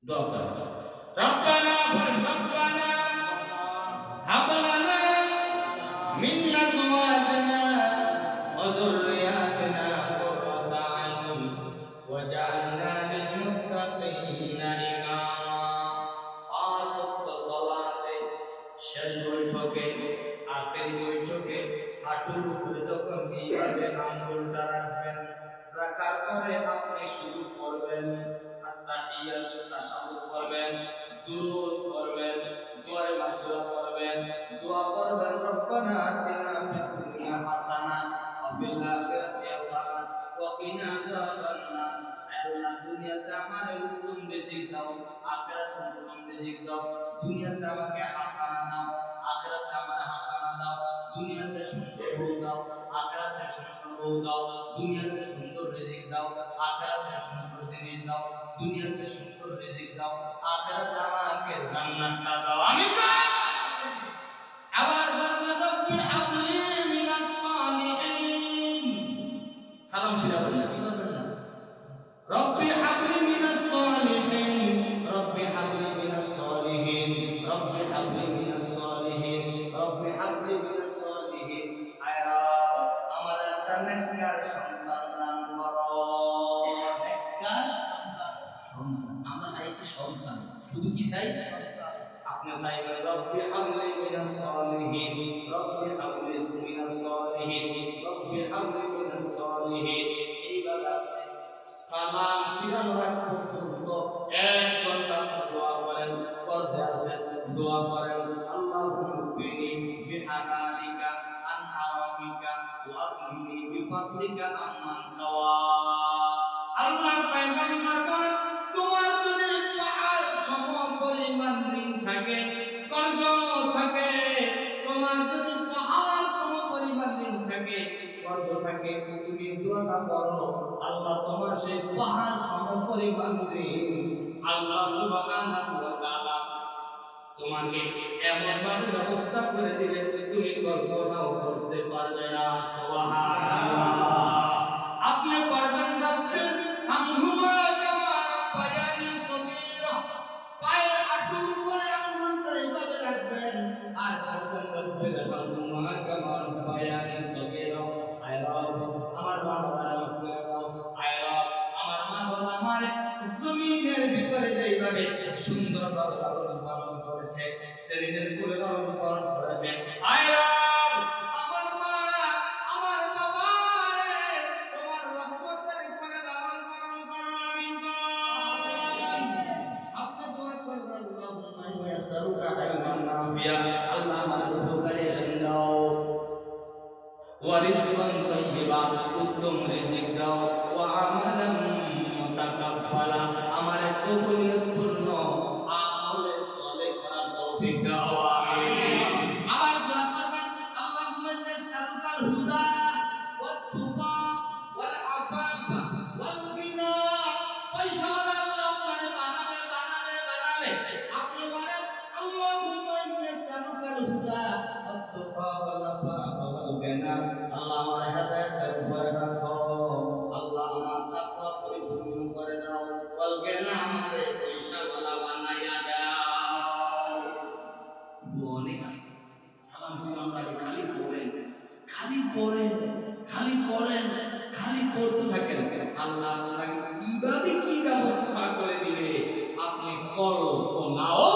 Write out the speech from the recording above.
দোয়া করেন রব্বানা রব্বানা হাব লানা মিন আজওয়াজিনা ওয়া যুররিয়াতিনা কুররাতা আয়ুন ওয়াজআলনা লিল মুত্তাকিনা ইমামা। পাঁচ ওয়াক্ত সালাতে শেষ বৈঠকে আখেরি বৈঠকে হাঁটুর উপরে যখন এইভাবে আঙ্গুলটা রাখবেন, রাখার পরে আপনি শুধু পড়বেন আত্তাহিয়াতু তাশাহুদ পড়বেন, দুরূদ পড়বেন, দোয়া মাসুরা পড়বেন, দোয়া পড়বেন রব্বানা আতিনা ফিদ দুনিয়া হাসানা ওয়া ফিল আখিরাতি হাসানা ওয়া কিনা আযাবান নার। আল্লাহ দুনিয়াতে আমারে উত্তম রিজিক দাও, আখিরাতে উত্তম রিজিক দাও। দুনিয়াতে আমাকে হাসানা দাও, আখিরাতে আমারে হাসানা দাও। দুনিয়াতে সুন্দর বউ দাও, আখিরাতে সুন্দর বউ দাও। দুনিয়াতে সুন্দর রিজিক দাও, আখিরাতে সুন্দর জিনিস দাও। দুনিয়াতে সুন্দর রিজিক দাও, আখিরাতে আমাকে জান্নাতটা দাও। আমিন। আবার বলবেন রব্বি হাবলি মিনাস সালিহিন। সালাম ফিরাবেন না, কি করবেন না? রব্বি হাবলি মিনাস সালিহিন, রব্বি হাবলি মিনাস সালিহিন, রব্বি হাবলি মিনাস সালিহিন, রব্বি হাবলি মিনাস সালিহিন। আয় রব, আমার একটা নেককার সন্তান দান করো। নেককার সন্তান, আমরা চাই কি সন্তান? শুধু কি চাই? আপনি চাইবেন রব্বি হাবলি মিনাস সালিহিন, রব্বি হাবলি মিনাস সালিহিন, রব্বি হাবলি মিনাস সালিহিন। এইভাবে আপনি সালাম ফিরানোর আগ পর্যন্ত 1 ঘন্টা দোয়া করেন। কর্জে আছেন, দোয়া করেন আল্লাহুম্মা ফিনি বিহালালিকা আন হারামিকা ওয়া আগনিনি বিফাদলিকা আম্মান সাওয়া। আল্লাহর পয়গম্বর বলেন, তোমার যদি পাহাড় সমপরিমাণ ঋণ থাকে, কর্জ থাকে, তোমার যদি পাহাড় সমপরিমাণ ঋণ থাকে, কর্জ থাকে, তুমি দোয়াটা করো, আল্লাহ তোমার সেই পাহাড় সমপরিমাণ ঋণ আল্লাহ সুবহানাহু ওয়া তাআলা তোমাকে এমন ভাবে ব্যবস্থা করে দিবেন যে তুমি কল্পনাও করতে পারবে না। সুবহানাল্লাহ। আপনি পারবেন রব্বি আমহুমা কামা রাব্বায়ানি সগীরা। পায়ের হাঁটুর উপরে আঙ্গুলটা এইভাবে রাখবেন আর বলবেন রব্বি আমহুমা কামা রাব্বায়ানি সগীরা। আয় রব, আমার মা বাবারা মাফ করে দাও। আয় রব, আমার মা বাবা আমারে জমিনের ভিতরে যেইভাবে সুন্দরভাবে লালন পালন করেছে, শরীরের কোলে লালন পালন করেছে, আয় রব, আমার মা আমার বাবারে তোমার রহমতের কোলে লালন পালন করো। আমিন। আপনি দোয়া করবেন আল্লাহুম্মা ইন্নী আসআলুকা ইলমান নাফিয়া। আল্লাহ আমার উপকারী ইলম দাও, ওয়া রিজকান তাইয়্যিবা, উত্তম রিজিক দাও, ওয়া আমালান মুতাকাব্বালা, আমারে কবুলিয়তপূর্ণ আমলে সালেহ করার তৌফিক দাও। আমিন। আবার দোয়া করবেন আল্লাহুম্মা ইন্নী আসআলুকাল হুদা ওয়াত তুকা ওয়াল আফাফা ওয়াল গিনা। পয়সাওয়ালা আল্লাহ আপনারে বানাবে বানাবে বানাবে। আপনি বলেন আল্লাহুম্মা ইন্নী আসআলুকাল হুদা ওয়াত তুকা ওয়াল আফাফা ওয়াল গিনা। আল্লাহ আমার হেদায়েতের উপরে রাখো, আল্লাহ আমার তাকওয়া পরিপূর্ণ করে দাও, ওয়াল গিনা আমারে পয়সাওয়ালা বানাইয়া দাও। অনেক আছে। সালাম ফিরানোর আগে খালি পড়েন, খালি পড়েন, খালি পড়েন, খালি পড়তে থাকেন। আল্লাহ আপনাকে কিভাবে কি ব্যবস্থা করে দিবে আপনি কল্পনাও